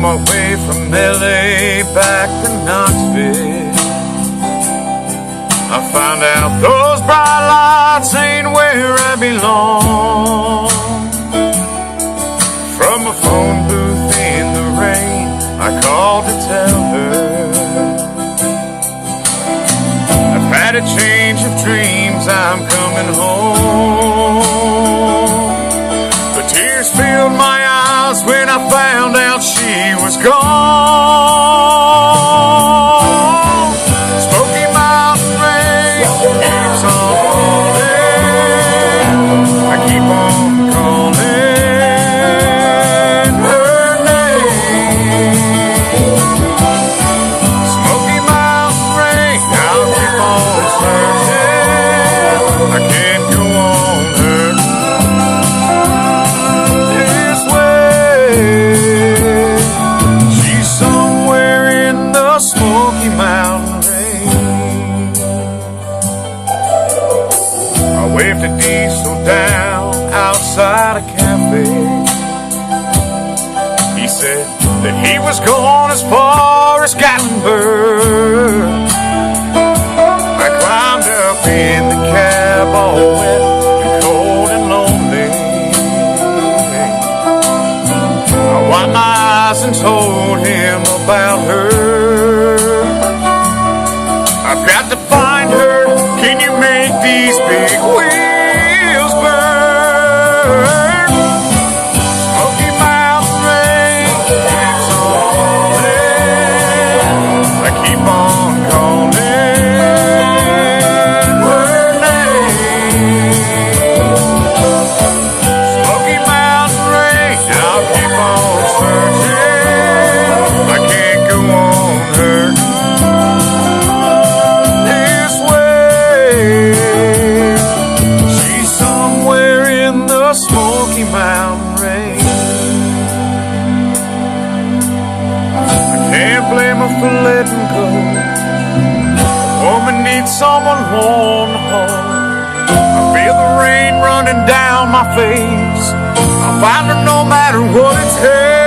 my way from LA back to Knoxville, I found out those bright lights ain't where I belong. From a phone booth in the rain, I called to tell her I've had a change of dreams, I'm coming home. But tears filled my eyes when I found out she was gone. Smokey Mountain rain keeps on falling. I keep on calling her name. Smokey Mountain rain, I'll keep on searching. I can't go on her this way. She's somewhere in the Smoky Mountain rain. I waved a diesel down outside a cafe. He said that he was going as far as Gatlinburg. I climbed up in the cab all wet and cold and lonely. I wiped my eyes and told him about her. I've got to find her. Can you make these big wheels burn? Smoky Mountain rain keeps on falling. I keep on calling her name. Smoky Mountain rain, I'll keep on searching. I can't go on her this way. She's somewhere in the Smoky Mountain rain. I can't blame her for letting go. A woman needs someone warm to hold. I feel the rain running down my face. I'll find her no matter what it takes.